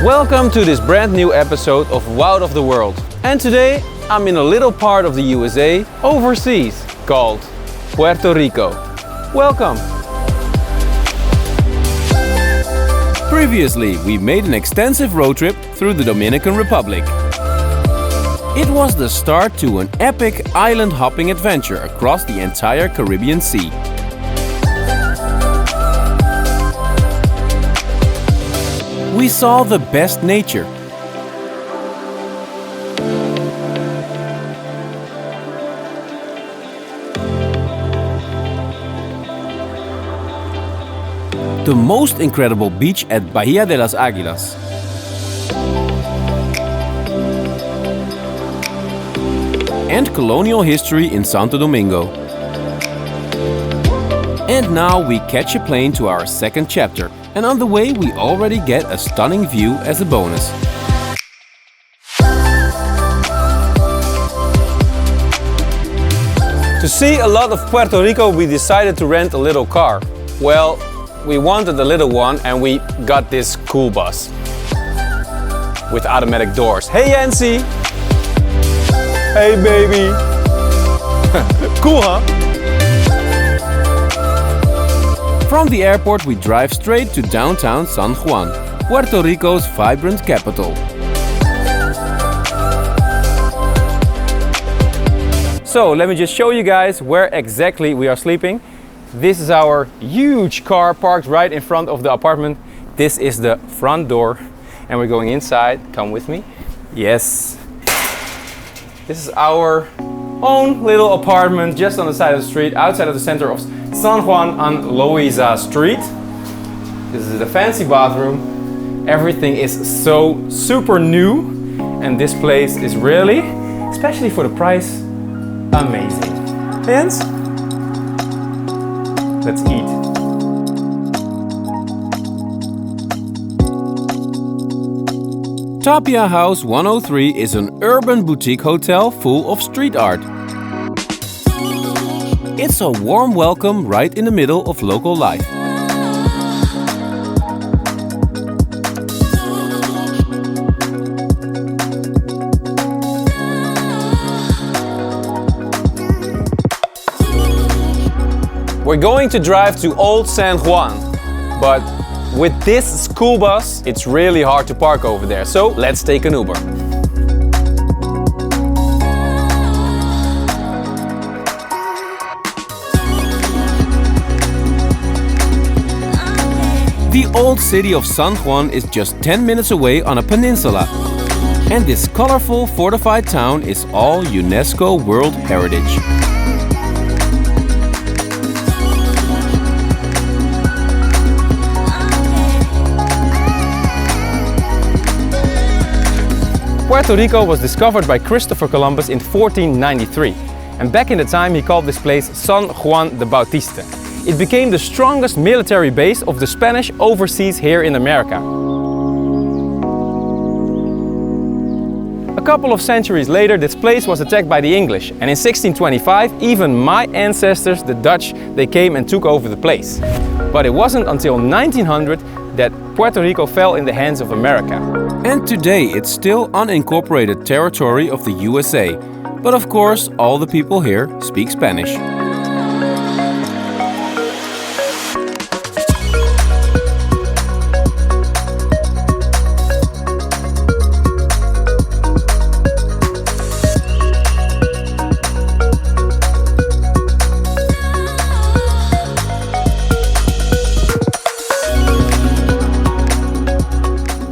Welcome to this brand new episode of Wow of the World. And today I'm in a little part of the USA, overseas, called Puerto Rico. Welcome! Previously, we made an extensive road trip through the Dominican Republic. It was the start to an epic island hopping adventure across the entire Caribbean Sea. We saw the best nature, the most incredible beach at Bahía de las Águilas, and colonial history in Santo Domingo. And now we catch a plane to our second chapter, and on the way we already get a stunning view as a bonus. To see a lot of Puerto Rico, we decided to rent a little car. Well, we wanted a little one and we got this cool bus with automatic doors. Hey Yancy! Hey baby! Cool, huh? From the airport we drive straight to downtown San Juan, Puerto Rico's vibrant capital. So let me just show you guys where exactly we are sleeping. This is our huge car parked right in front of the apartment. This is the front door and we're going inside. Come with me. Yes. This is our own little apartment just on the side of the street outside of the center of San Juan on Loiza Street. This is the fancy bathroom. Everything is so super new and this place is really, especially for the price, amazing. Hands? Let's eat. Tapia House 103 is an urban boutique hotel full of street art. It's a warm welcome right in the middle of local life. We're going to drive to Old San Juan, but with this school bus, it's really hard to park over there, so let's take an Uber. The old city of San Juan is just 10 minutes away on a peninsula, and this colorful fortified town is all UNESCO World Heritage. Puerto Rico was discovered by Christopher Columbus in 1493, and back in the time he called this place San Juan de Bautista. It became the strongest military base of the Spanish overseas here in America. A couple of centuries later, this place was attacked by the English, and in 1625, even my ancestors, the Dutch, they came and took over the place. But it wasn't until 1900 that Puerto Rico fell in the hands of America. And today it's still unincorporated territory of the USA. But of course, all the people here speak Spanish.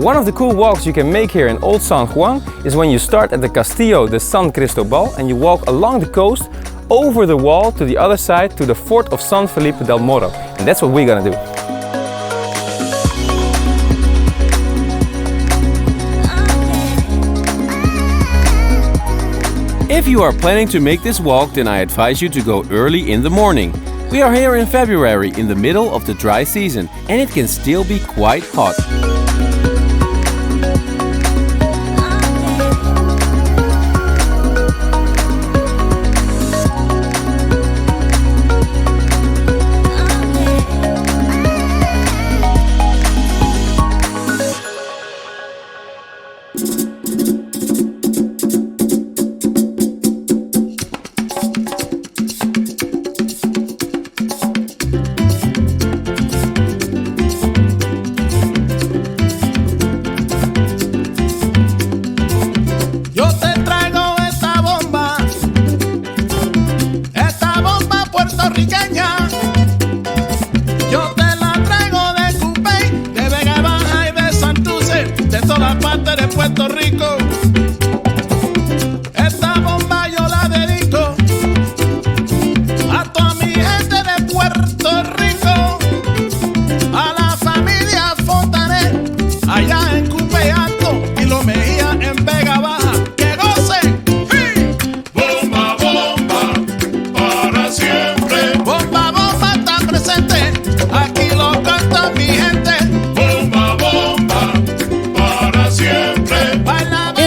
One of the cool walks you can make here in Old San Juan is when you start at the Castillo de San Cristobal and you walk along the coast over the wall to the other side to the fort of San Felipe del Morro. And that's what we're gonna do. If you are planning to make this walk, then I advise you to go early in the morning. We are here in February, in the middle of the dry season, and it can still be quite hot.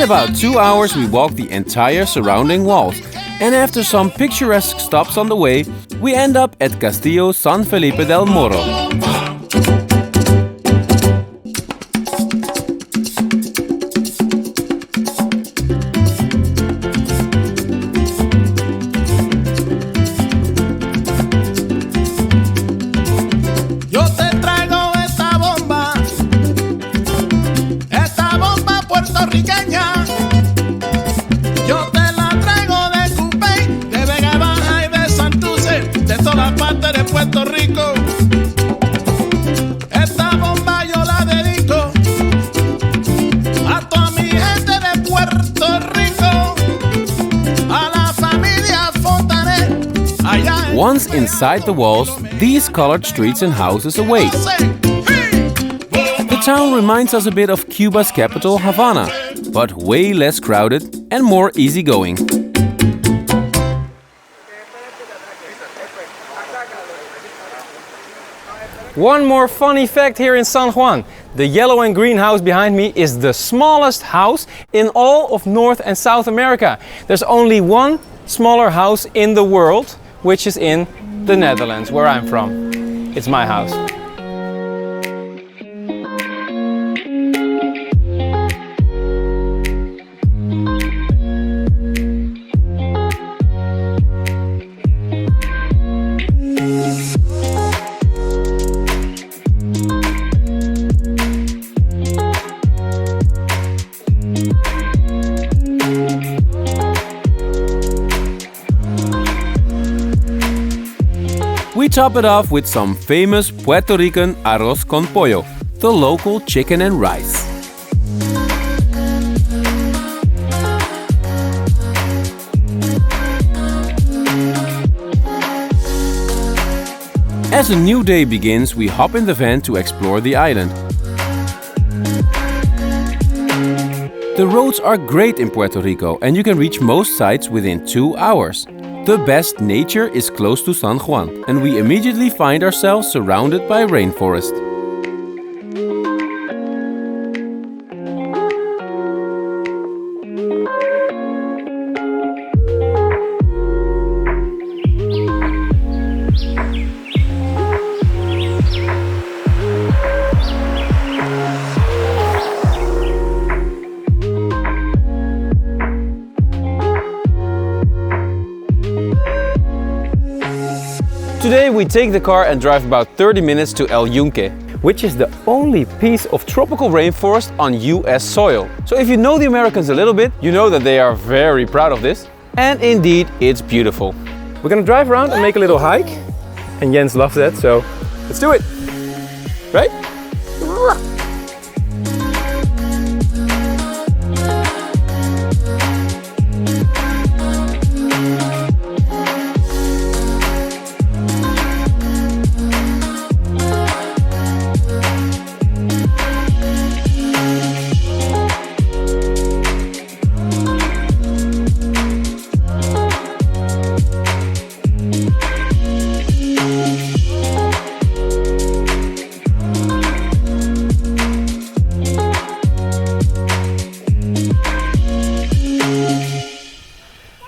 In about 2 hours we walk the entire surrounding walls, and after some picturesque stops on the way, we end up at Castillo San Felipe del Morro. Puerto Rico, esta bomba yo la dedico a toda mi gente de Puerto Rico, a la familia Fontanet. Once inside the walls, these colored streets and houses await. The town reminds us a bit of Cuba's capital, Havana, but way less crowded and more easygoing. One more funny fact here in San Juan. The yellow and green house behind me is the smallest house in all of North and South America. There's only one smaller house in the world, which is in the Netherlands, where I'm from. It's my house. We top it off with some famous Puerto Rican arroz con pollo, the local chicken and rice. As a new day begins, we hop in the van to explore the island. The roads are great in Puerto Rico and you can reach most sites within 2 hours. The best nature is close to San Juan, and we immediately find ourselves surrounded by rainforest. Today we take the car and drive about 30 minutes to El Yunque, which is the only piece of tropical rainforest on US soil. So if you know the Americans a little bit, you know that they are very proud of this. And indeed, it's beautiful. We're gonna drive around and make a little hike. And Jens loves that, so let's do it. Right?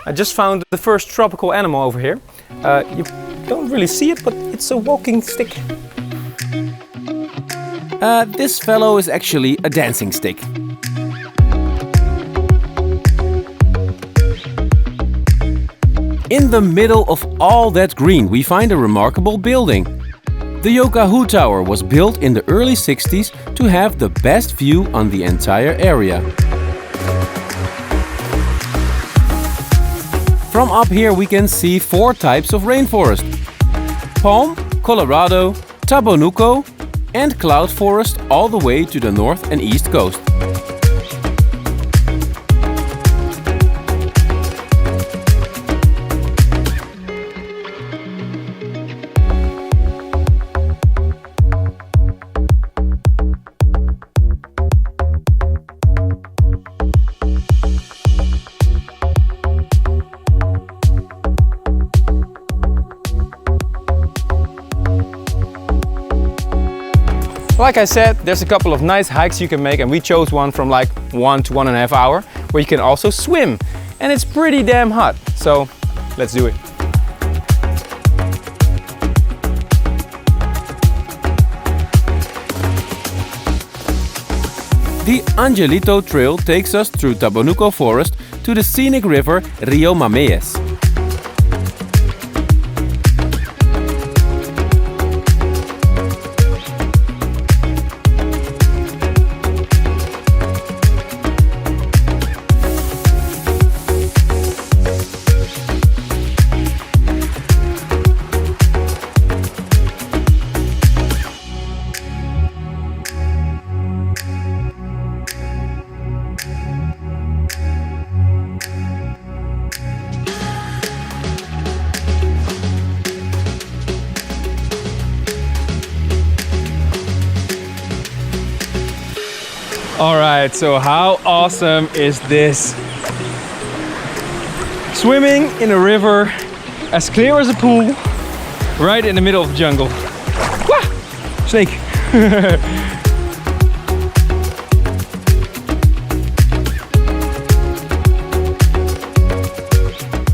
I just found the first tropical animal over here. You don't really see it, but it's a walking stick. This fellow is actually a dancing stick. In the middle of all that green, we find a remarkable building. The Yunque Tower was built in the early 60s to have the best view on the entire area. From up here we can see 4 types of rainforest: palm, Colorado, Tabonuco and cloud forest all the way to the north and east coast. Like I said, there's a couple of nice hikes you can make, and we chose one from like 1 to 1.5 hours. where you can also swim. And it's pretty damn hot, so let's do it. The Angelito Trail takes us through Tabonuco Forest to the scenic river Rio Mameyes. Alright, so how awesome is this? Swimming in a river as clear as a pool, right in the middle of the jungle. Wah! Snake!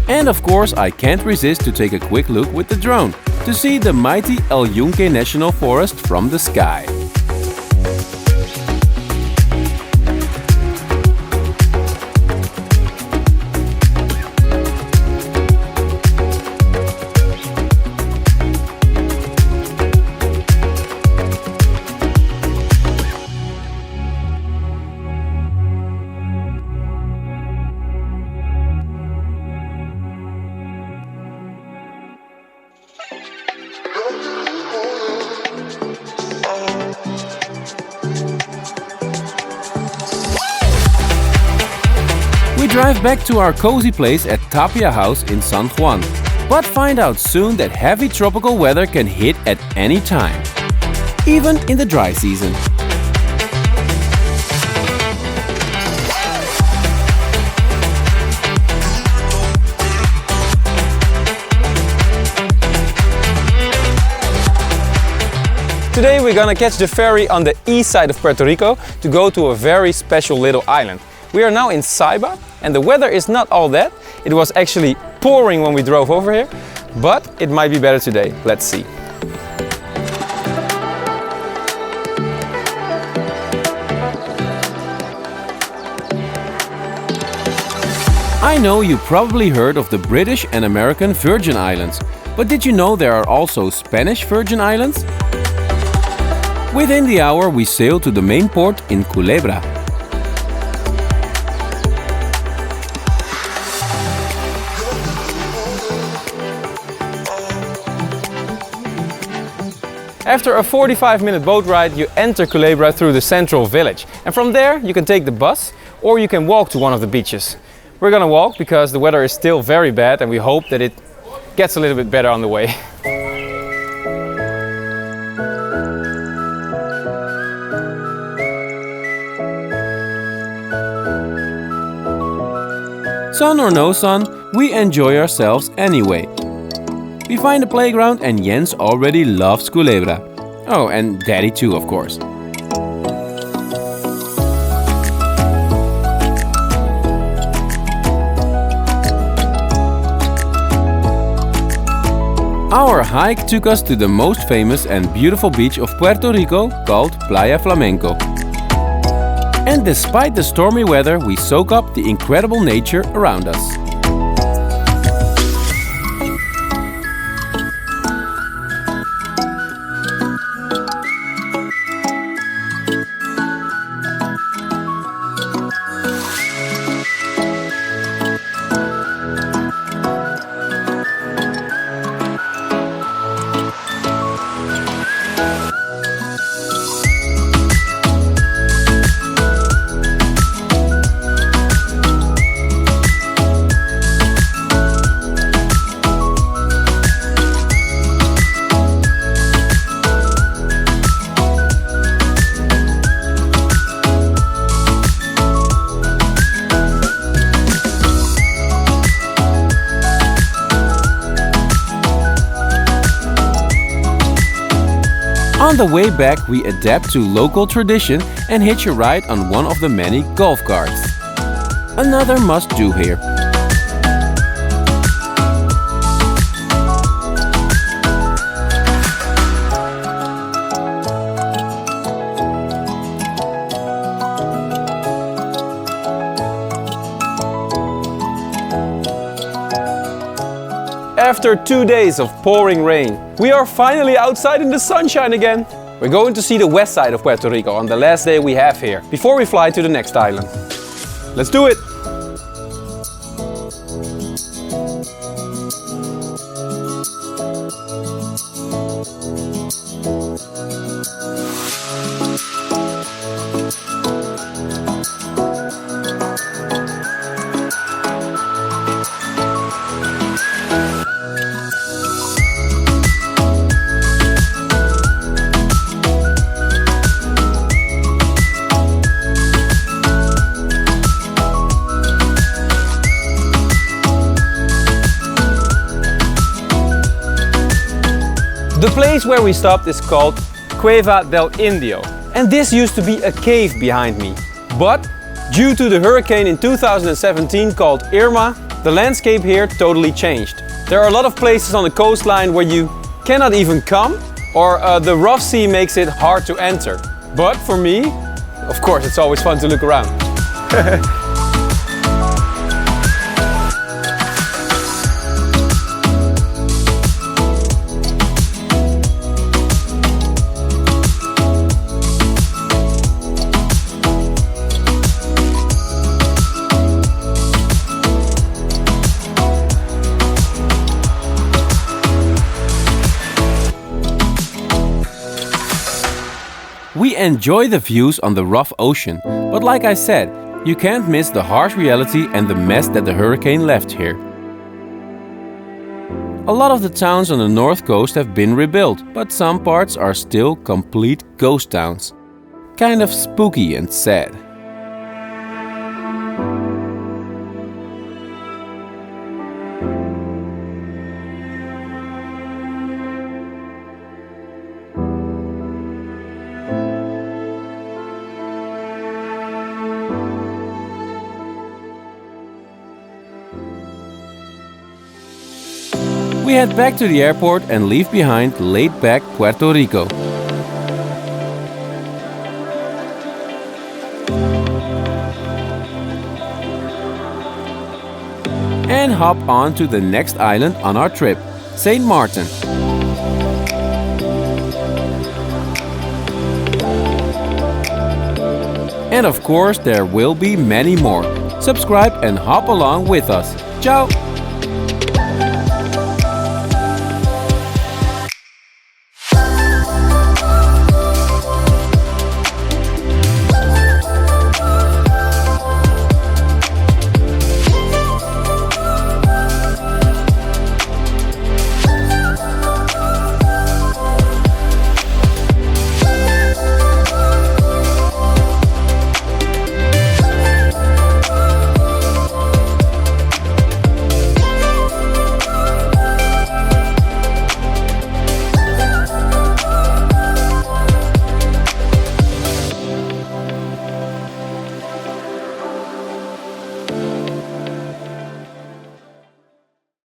And of course, I can't resist to take a quick look with the drone to see the mighty El Yunque National Forest from the sky. We drive back to our cozy place at Tapia House in San Juan, but find out soon that heavy tropical weather can hit at any time, even in the dry season. Today we're gonna catch the ferry on the east side of Puerto Rico to go to a very special little island. We are now in Ceiba and the weather is not all that. It was actually pouring when we drove over here, but it might be better today. Let's see. I know you probably heard of the British and American Virgin Islands, but did you know there are also Spanish Virgin Islands? Within the hour we sailed to the main port in Culebra. After a 45-minute boat ride, you enter Culebra through the central village. And from there, you can take the bus or you can walk to one of the beaches. We're gonna walk because the weather is still very bad and we hope that it gets a little bit better on the way. Sun or no sun, we enjoy ourselves anyway. We find a playground and Jens already loves Culebra. Oh, and Daddy too, of course. Our hike took us to the most famous and beautiful beach of Puerto Rico called Playa Flamingo. And despite the stormy weather, we soak up the incredible nature around us. On the way back, we adapt to local tradition and hitch a ride on one of the many golf carts. Another must-do here. After 2 days of pouring rain, we are finally outside in the sunshine again. We're going to see the west side of Puerto Rico on the last day we have here, before we fly to the next island. Let's do it! The place where we stopped is called Cueva del Indio, and this used to be a cave behind me. But due to the hurricane in 2017 called Irma, the landscape here totally changed. There are a lot of places on the coastline where you cannot even come, or the rough sea makes it hard to enter. But for me, of course, it's always fun to look around. We enjoy the views on the rough ocean, but like I said, you can't miss the harsh reality and the mess that the hurricane left here. A lot of the towns on the north coast have been rebuilt, but some parts are still complete ghost towns. Kind of spooky and sad. We head back to the airport and leave behind laid-back Puerto Rico. And hop on to the next island on our trip, St. Martin. And of course, there will be many more. Subscribe and hop along with us. Ciao!